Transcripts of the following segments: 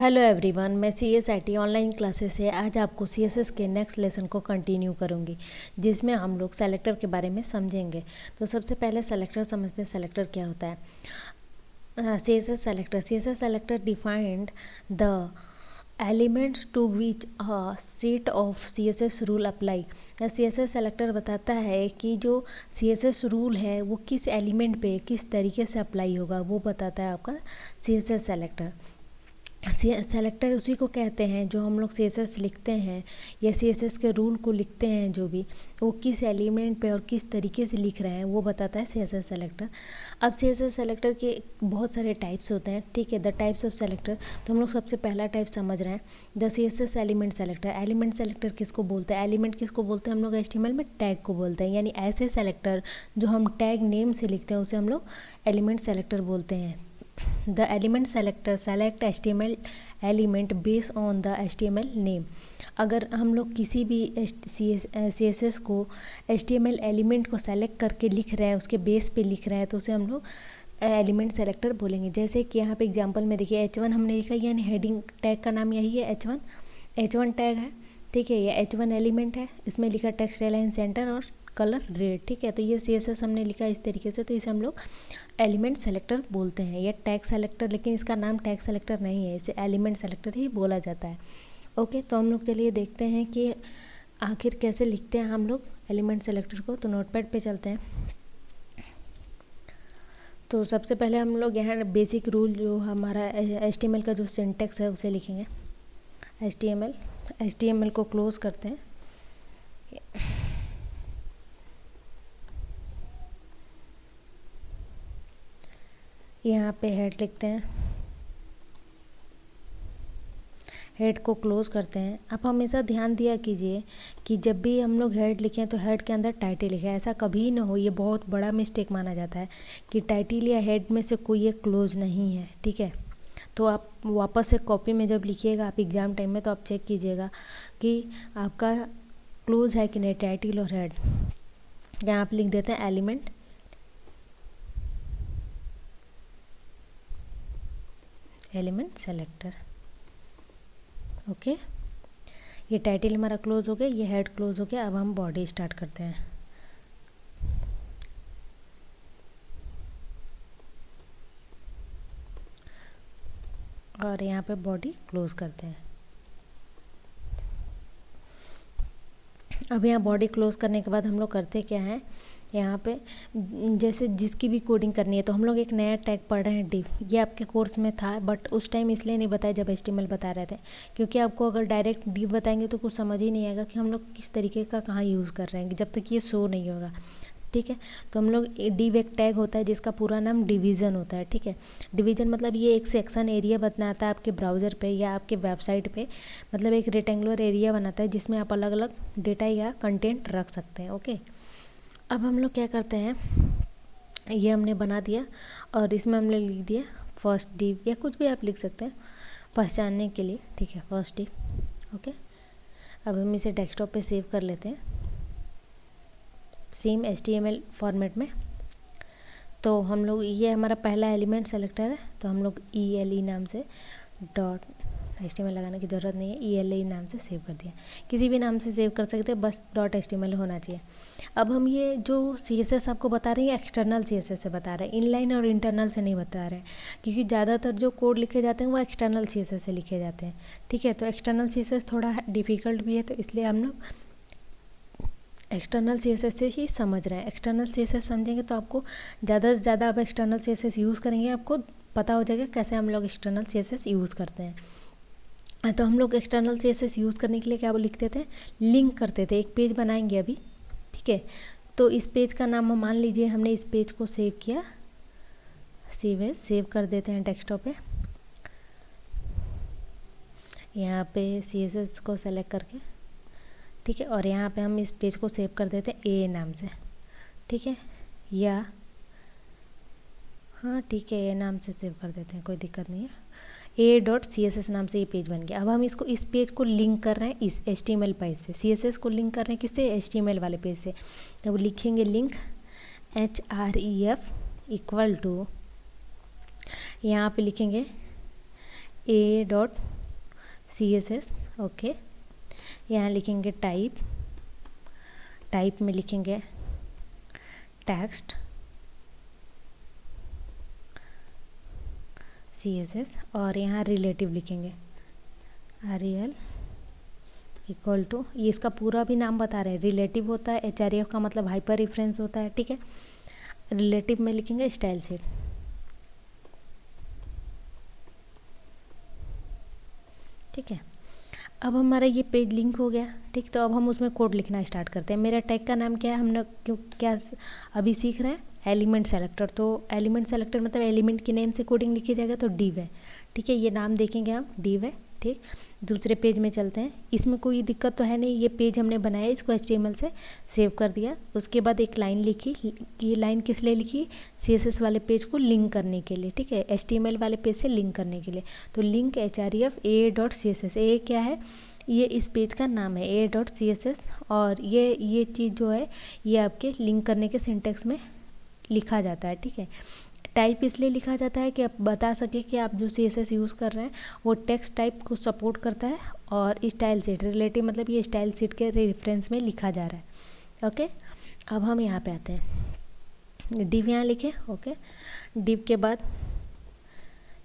Hello everyone, मैं CSIT online classes से आज आपको CSS के नेक्स्ट लेसन को कंटिन्यू करूंगी, जिसमें हम लोग सेलेक्टर के बारे में समझेंगे। तो सबसे पहले सेलेक्टर समझते हैं। सेलेक्टर क्या होता है? CSS selector defined the elements to which a set of CSS rule apply. CSS selector बताता है कि जो CSS रूल है वो किस एलिमेंट पे किस तरीके से अप्लाई होगा, वो बताता है आपका CSS सेलेक्टर। सेलेक्टर उसी को कहते हैं जो हम लोग CSS लिखते हैं या CSS के रूल को लिखते हैं, जो भी वो किस एलिमेंट पे और किस तरीके से लिख रहे हैं वो बताता है CSS सेलेक्टर। अब CSS सेलेक्टर के बहुत सारे टाइप्स होते हैं, ठीक है। द टाइप्स ऑफ सेलेक्टर, तो हम लोग सबसे पहला टाइप समझ रहे हैं, the CSS element selector. Element selector किसको बोलते हैं? एलिमेंट किसको बोलते हैं? हम लोग HTML में टैग को बोलते हैं, यानी ऐसे सेलेक्टर जो हम टैग नेम से लिखते हैं उसे हम लोग एलिमेंट सेलेक्टर बोलते हैं। The element selector select HTML element based on the HTML name। अगर हम लोग किसी भी CSS को HTML एलिमेंट को सेलेक्ट करके लिख रहे हैं, उसके बेस पे लिख रहे हैं, तो उसे हम लोग एलिमेंट सेलेक्टर बोलेंगे। जैसे कि यहाँ पे एग्जांपल में देखिए H1 हमने लिखा, यानी हेडिंग टैग का नाम यही है H1 टैग है, ठीक है। ये H1 एलिमेंट है, इसमें लिखा टेक्स्ट अलाइन सेंटर और कलर रेड, ठीक है। तो ये CSS हमने लिखा इस तरीके से, तो इसे हम लोग एलिमेंट सेलेक्टर बोलते हैं। ये टैग सेलेक्टर, लेकिन इसका नाम टैग सेलेक्टर नहीं है, इसे एलिमेंट सेलेक्टर ही बोला जाता है। ओके, तो हम लोग चलिए देखते हैं कि आखिर कैसे लिखते हैं हम लोग एलिमेंट सेलेक्टर को। तो नोटपैड पे चलते हैं। तो सबसे पहले हम लोग यहाँ बेसिक रूल जो हमारा HTML का जो सिंटेक्स है उसे लिखेंगे। HTML को क्लोज करते हैं। यहाँ पे हेड लिखते हैं, हेड को क्लोज करते हैं। आप हमेशा ध्यान दिया कीजिए कि जब भी हम लोग हेड लिखें तो हेड के अंदर टाइटल लिखें। ऐसा कभी ना हो, ये बहुत बड़ा मिस्टेक माना जाता है कि टाइटल या हेड में से कोई एक क्लोज नहीं है, ठीक है। तो आप वापस से कॉपी में जब लिखिएगा आप एग्ज़ाम टाइम में, तो आप चेक कीजिएगा कि आपका क्लोज है कि नहीं टाइटल और हेड। यहाँ आप लिख देते हैं एलिमेंट सेलेक्टर। ओके, ये टाइटल हमारा क्लोज हो गया, ये हेड क्लोज हो गया। अब हम बॉडी स्टार्ट करते हैं। और यहाँ पे बॉडी क्लोज करते हैं। अब यहाँ बॉडी क्लोज करने के बाद हम लोग करते क्या है, यहाँ पे जैसे जिसकी भी कोडिंग करनी है, तो हम लोग एक नया टैग पढ़ रहे हैं डिव। ये आपके कोर्स में था, बट उस टाइम इसलिए नहीं बताया जब HTML बता रहे थे, क्योंकि आपको अगर डायरेक्ट डिव बताएंगे तो कुछ समझ ही नहीं आएगा कि हम लोग किस तरीके का कहाँ यूज़ कर रहे हैं, जब तक ये शो नहीं होगा, ठीक है। तो हम लोग डिव एक टैग होता है जिसका पूरा नाम डिवीज़न होता है, ठीक है। डिवीज़न मतलब ये एक सेक्शन एरिया बनाता है आपके ब्राउज़र पे या आपके वेबसाइट पे, मतलब एक रेक्टेंगुलर एरिया बनाता है जिसमें आप अलग अलग डेटा या कंटेंट रख सकते हैं। ओके, अब हम लोग क्या करते हैं, ये हमने बना दिया और इसमें हमने लिख दिया फर्स्ट डिव, या कुछ भी आप लिख सकते हैं पहचानने के लिए, ठीक है, फर्स्ट डिव। ओके, अब हम इसे डेस्कटॉप पे सेव कर लेते हैं सेम HTML फॉर्मेट में। तो हम लोग, ये हमारा पहला एलिमेंट सेलेक्टर है, तो हम लोग ELE नाम से डॉट HTML लगाने की ज़रूरत नहीं है, ELE नाम से सेव कर दिया। किसी भी नाम से सेव कर सकते हैं, बस .HTML होना चाहिए। अब हम ये जो CSS आपको बता रहे हैं एक्सटर्नल CSS से बता रहे हैं, इनलाइन और इंटरनल से नहीं बता रहे हैं, क्योंकि ज़्यादातर जो कोड लिखे जाते हैं वो एक्सटर्नल CSS से लिखे जाते हैं, ठीक है। तो एक्सटर्नल CSS थोड़ा डिफ़िकल्ट भी है, तो इसलिए हम लोग एक्सटर्नल CSS से ही समझ रहे हैं। एक्सटर्नल CSS समझेंगे तो आपको ज़्यादा से ज़्यादा, आप एक्सटर्नल CSS यूज़ करेंगे आपको पता हो जाएगा कैसे हम लोग एक्सटर्नल CSS यूज़ करते हैं। तो हम लोग एक्सटर्नल CSS यूज़ करने के लिए क्या लिखते थे, लिंक करते थे। एक पेज बनाएंगे अभी, ठीक है। तो इस पेज का नाम मान लीजिए हमने इस पेज को सेव किया, सेव कर देते हैं डेस्कटॉप पे। यहाँ पे CSS को सेलेक्ट करके, ठीक है, और यहाँ पे हम इस पेज को सेव कर देते हैं A नाम से, ठीक है, या हाँ ठीक है A नाम से सेव कर देते हैं, कोई दिक्कत नहीं है। A.CSS नाम से ये पेज बन गया। अब हम इसको, इस पेज को लिंक कर रहे हैं इस HTML पेज से, CSS को लिंक कर रहे हैं किससे, HTML वाले पेज से। तो लिखेंगे लिंक href इक्वल टू, यहाँ पे लिखेंगे a.css। ओके, यहाँ लिखेंगे टाइप, टाइप में लिखेंगे टेक्स्ट CSS, और यहाँ रिलेटिव लिखेंगे rel इक्वल टू, ये इसका पूरा भी नाम बता रहे हैं, रिलेटिव होता है, href का मतलब हाइपर रेफरेंस होता है, ठीक है। रिलेटिव में लिखेंगे स्टाइल शीट, ठीक है। अब हमारा ये पेज लिंक हो गया, ठीक। तो अब हम उसमें कोड लिखना स्टार्ट करते हैं। मेरा टैग का नाम क्या है, हमने क्या अभी सीख रहे हैं, एलिमेंट सेलेक्टर। तो एलिमेंट सेलेक्टर मतलब एलिमेंट के नेम से कोडिंग लिखी जाएगा, तो div है, ठीक है। ये नाम देखेंगे हम, div है, ठीक। दूसरे पेज में चलते हैं, इसमें कोई दिक्कत तो है नहीं, ये पेज हमने बनाया, इसको HTML से सेव कर दिया। उसके बाद एक लाइन लिखी, ये लाइन किस लिए लिखी, CSS वाले पेज को लिंक करने के लिए, ठीक है, HTML वाले पेज से लिंक करने के लिए। तो लिंक href a.css, a क्या है, ये इस पेज का नाम है a.css, और ये चीज़ जो है ये आपके लिंक करने के सिंटेक्स में लिखा जाता है, ठीक है। टाइप इसलिए लिखा जाता है कि आप बता सके कि आप जो CSS यूज़ कर रहे हैं वो टेक्स्ट टाइप को सपोर्ट करता है, और स्टाइल शीट रिलेटिव मतलब ये स्टाइल शीट के रेफरेंस में लिखा जा रहा है। ओके, अब हम यहाँ पे आते हैं, div यहाँ लिखे, ओके। div के बाद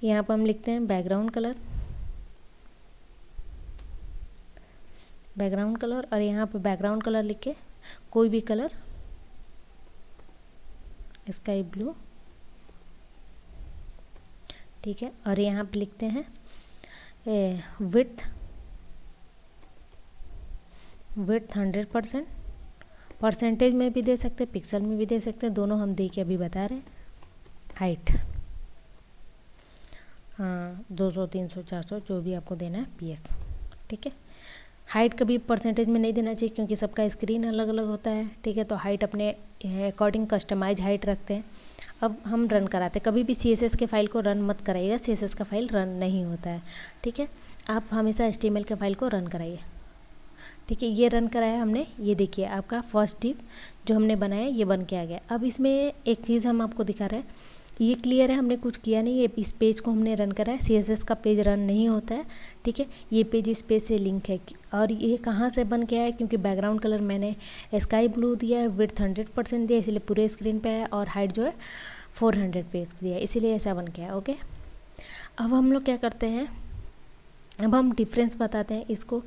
यहाँ पर हम लिखते हैं बैकग्राउंड कलर, बैकग्राउंड कलर, और यहाँ पे बैकग्राउंड कलर लिख के कोई भी कलर, स्काई ब्लू, ठीक है। और यहाँ पे लिखते हैं विड्थ 100%, परसेंटेज में भी दे सकते हैं, पिक्सल में भी दे सकते हैं, दोनों हम दे के अभी बता रहे हैं। हाइट 200 300 400 जो भी आपको देना है px, ठीक है। हाइट कभी परसेंटेज में नहीं देना चाहिए क्योंकि सबका स्क्रीन अलग अलग होता है, ठीक है। तो हाइट अपने अकॉर्डिंग कस्टमाइज हाइट रखते हैं। अब हम रन कराते हैं, कभी भी CSS के फाइल को रन मत कराइएगा, CSS का फाइल रन नहीं होता है, ठीक है। आप हमेशा HTML के फाइल को रन कराइए, ठीक है। ये रन कराया हमने, ये देखिए आपका फर्स्ट div जो हमने बनाया ये बन के आ गया। अब इसमें एक चीज़ हम आपको दिखा रहे हैं, ये क्लियर है, हमने कुछ किया नहीं, ये इस पेज को हमने रन करा है, CSS का पेज रन नहीं होता है, ठीक है। ये पेज इस पेज से लिंक है, और ये कहाँ से बन के आया है, क्योंकि बैकग्राउंड कलर मैंने स्काई ब्लू दिया है, विड्थ 100% दिया, इसलिए पूरे स्क्रीन पे है, और हाइट जो है 400 पिक्स दिया है, इसीलिए ऐसा बन के आया, ओके। अब हम लोग क्या करते हैं, अब हम डिफरेंस बताते हैं, इसको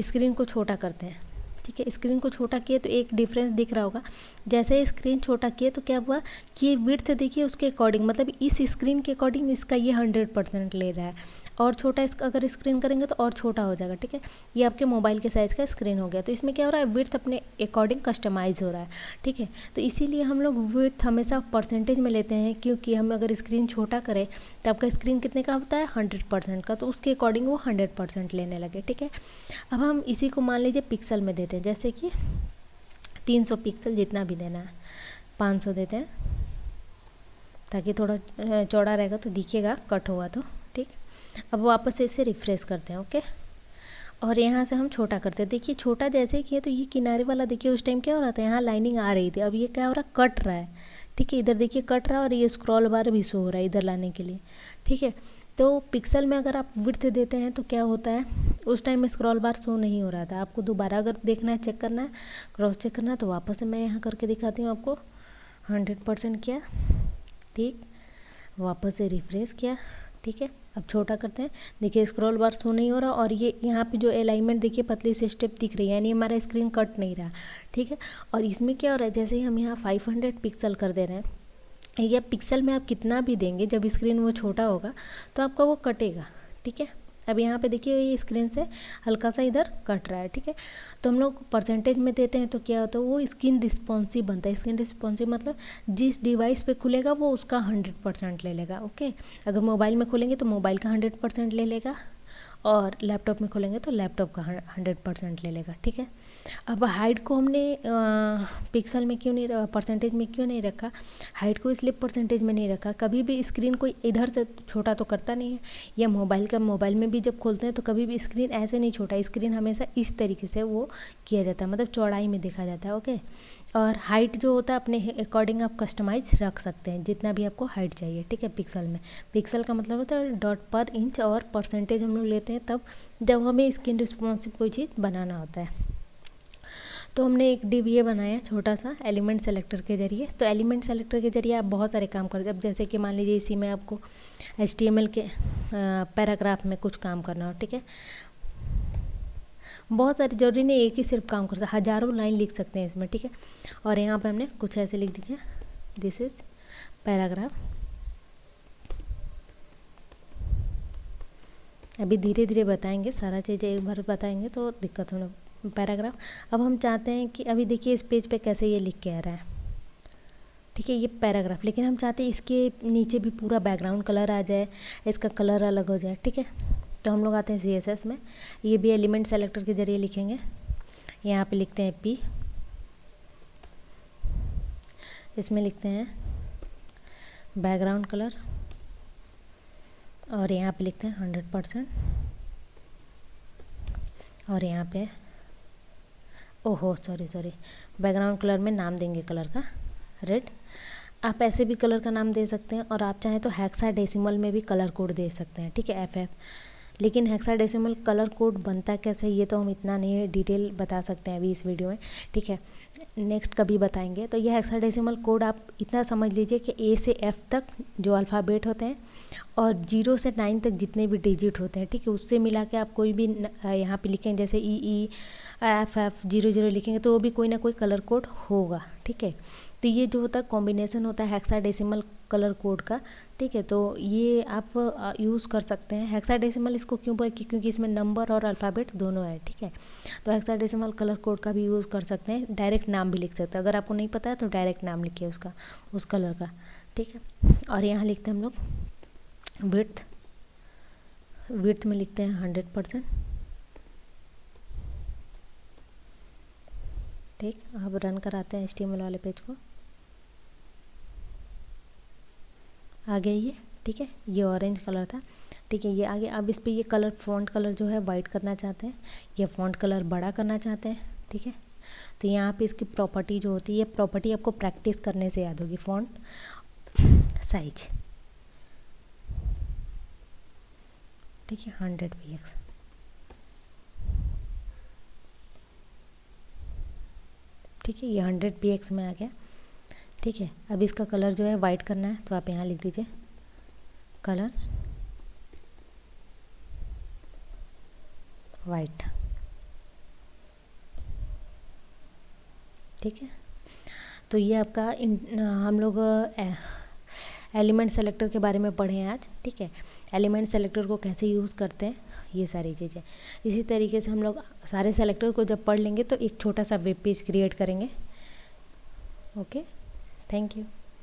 स्क्रीन को छोटा करते हैं, ठीक है। स्क्रीन को छोटा किए तो एक डिफरेंस दिख रहा होगा, जैसे ही स्क्रीन छोटा किए तो क्या हुआ कि विड्थ देखिए उसके अकॉर्डिंग, मतलब इस स्क्रीन के अकॉर्डिंग इसका ये 100% ले रहा है, और छोटा इसका अगर स्क्रीन करेंगे तो और छोटा हो जाएगा, ठीक है। ये आपके मोबाइल के साइज़ का स्क्रीन हो गया, तो इसमें क्या हो रहा है, विड्थ अपने अकॉर्डिंग कस्टमाइज हो रहा है, ठीक है। तो इसीलिए हम लोग विड्थ हमेशा परसेंटेज में लेते हैं, क्योंकि हम अगर स्क्रीन छोटा करें तो आपका स्क्रीन कितने का होता है, 100% का, तो उसके अकॉर्डिंग वो 100% लेने लगे, ठीक है। अब हम इसी को मान लीजिए पिक्सल में देते हैं, जैसे कि 300 पिक्सल जितना भी देना है, 500 देते हैं, ताकि थोड़ा चौड़ा रहेगा तो दिखेगा कट हुआ तो, ठीक। अब वापस से इसे रिफ्रेश करते हैं, ओके। और यहाँ से हम छोटा करते हैं, देखिए छोटा जैसे किए तो ये किनारे वाला देखिए उस टाइम क्या हो रहा था, यहाँ लाइनिंग आ रही थी, अब ये क्या हो रहा है, कट रहा है, ठीक है। इधर देखिए कट रहा है, और ये स्क्रॉल बार भी शो हो रहा है इधर लाने के लिए, ठीक है। तो पिक्सल में अगर आप विड्थ देते हैं तो क्या होता है, उस टाइम में स्क्रॉल बार शो नहीं हो रहा था। आपको दोबारा अगर देखना है, चेक करना है, क्रॉस चेक करना है, तो वापस से मैं यहाँ करके दिखाती हूँ आपको। 100% किया, ठीक, वापस से रिफ्रेश किया, ठीक है। अब छोटा करते हैं, देखिए स्क्रॉल बार शो नहीं हो रहा, और ये यहाँ पे जो अलाइनमेंट देखिए पतली से स्टेप दिख रही है, यानी हमारा स्क्रीन कट नहीं रहा, ठीक है। और इसमें क्या हो रहा है, जैसे ही हम यहाँ 500 पिक्सल कर दे रहे हैं, या पिक्सल में आप कितना भी देंगे, जब स्क्रीन वो छोटा होगा तो आपका वो कटेगा, ठीक है। अब यहाँ पे देखिए ये स्क्रीन से हल्का सा इधर कट रहा है, ठीक है। तो हम लोग परसेंटेज में देते हैं तो क्या होता है, वो स्क्रीन रिस्पॉन्सिव बनता है। स्क्रीन रिस्पॉन्सिव मतलब जिस डिवाइस पे खुलेगा वो उसका 100% ले लेगा, ओके। अगर मोबाइल में खोलेंगे तो मोबाइल का 100% ले लेगा, और लैपटॉप में खोलेंगे तो लैपटॉप का 100% ले लेगा, ठीक है। अब हाइट को हमने पिक्सल में क्यों नहीं, परसेंटेज में क्यों नहीं रखा, हाइट को इसलिए परसेंटेज में नहीं रखा, कभी भी स्क्रीन कोई इधर से छोटा तो करता नहीं है, या मोबाइल में भी जब खोलते हैं तो कभी भी स्क्रीन ऐसे नहीं छोटा, स्क्रीन हमेशा इस तरीके से वो किया जाता है, मतलब चौड़ाई में देखा जाता है, ओके। और हाइट जो होता है अपने अकॉर्डिंग आप कस्टमाइज रख सकते हैं, जितना भी आपको हाइट चाहिए, ठीक है। पिक्सल में, पिक्सल का मतलब होता है डॉट पर इंच, और परसेंटेज हम लोग लेते हैं तब जब हमें स्क्रीन रिस्पॉन्सिव कोई चीज़ बनाना होता है। तो हमने एक DVA बनाया छोटा सा एलिमेंट सेलेक्टर के जरिए। तो एलिमेंट सेलेक्टर के जरिए आप बहुत सारे काम कर, अब जैसे कि मान लीजिए इसी में आपको HTML के पैराग्राफ में कुछ काम करना हो, ठीक है। बहुत सारी, जरूरी नहीं एक ही सिर्फ काम कर सकते, हज़ारों लाइन लिख सकते हैं इसमें, ठीक है। और यहाँ पे हमने कुछ ऐसे लिख दीजिए, दिस इज पैराग्राफ। अभी धीरे धीरे बताएंगे, सारा चीज़ें एक बार बताएंगे तो दिक्कत होना। पैराग्राफ, अब हम चाहते हैं कि अभी देखिए इस पेज पे कैसे ये लिख के आ रहा है, ठीक है, ये पैराग्राफ, लेकिन हम चाहते हैं इसके नीचे भी पूरा बैकग्राउंड कलर आ जाए, इसका कलर अलग हो जाए, ठीक है। तो हम लोग आते हैं CSS में, ये भी एलिमेंट सेलेक्टर के जरिए लिखेंगे। यहाँ पे लिखते हैं P, इसमें लिखते हैं बैकग्राउंड कलर, और यहाँ पे लिखते हैं 100%, और यहाँ पे ओहो सॉरी बैकग्राउंड कलर में नाम देंगे कलर का रेड। आप ऐसे भी कलर का नाम दे सकते हैं, और आप चाहें तो हेक्साडेसिमल में भी कलर कोड दे सकते हैं, ठीक है, FF। लेकिन हेक्साडेसिमल कलर कोड बनता कैसे, ये तो हम इतना नहीं डिटेल बता सकते हैं अभी इस वीडियो में, ठीक है, नेक्स्ट कभी बताएंगे। तो ये हेक्साडेसिमल कोड आप इतना समझ लीजिए कि A से F तक जो अल्फ़ाबेट होते हैं, और 0 से 9 तक जितने भी डिजिट होते हैं, ठीक है, उससे मिला के आप कोई भी यहाँ पे लिखें, जैसे EE FF 00 लिखेंगे तो वो भी कोई ना कोई कलर कोड होगा, ठीक है। तो ये जो होता है कॉम्बिनेशन होता है हेक्साडेसिमल कलर कोड का, ठीक है। तो ये आप यूज़ कर सकते हैं। हेक्साडेसिमल इसको क्यों बोले, क्योंकि इसमें नंबर और अल्फ़ाबेट दोनों है, ठीक है। तो हेक्साडेसिमल कलर कोड का भी यूज़ कर सकते हैं, डायरेक्ट नाम भी लिख सकते हैं, अगर आपको नहीं पता है तो डायरेक्ट नाम लिखिए उसका, उस कलर का, ठीक है। और यहाँ लिखते हैं हम लोग विड्थ में लिखते हैं 100%, ठीक। अब रन कराते हैं HTML वाले पेज को, आ गया ये, ठीक है, ये ऑरेंज कलर था, ठीक है, ये आगे। अब इस पे ये कलर, फ़ॉन्ट कलर जो है वाइट करना चाहते हैं, या फ़ॉन्ट कलर बड़ा करना चाहते हैं, ठीक है। तो यहाँ पे इसकी प्रॉपर्टी जो होती है, प्रॉपर्टी आपको प्रैक्टिस करने से याद होगी, फ़ॉन्ट साइज, ठीक है, 100 px, ठीक है, ये 100 px में आ गया, ठीक है। अब इसका कलर जो है वाइट करना है, तो आप यहाँ लिख दीजिए कलर वाइट, ठीक है। तो ये आपका हम लोग एलिमेंट सेलेक्टर के बारे में पढ़े हैं आज, ठीक है, एलिमेंट सेलेक्टर को कैसे यूज़ करते हैं, ये सारी चीज़ें। इसी तरीके से हम लोग सारे सेलेक्टर को जब पढ़ लेंगे तो एक छोटा सा वेब पेज क्रिएट करेंगे। Okay, thank you.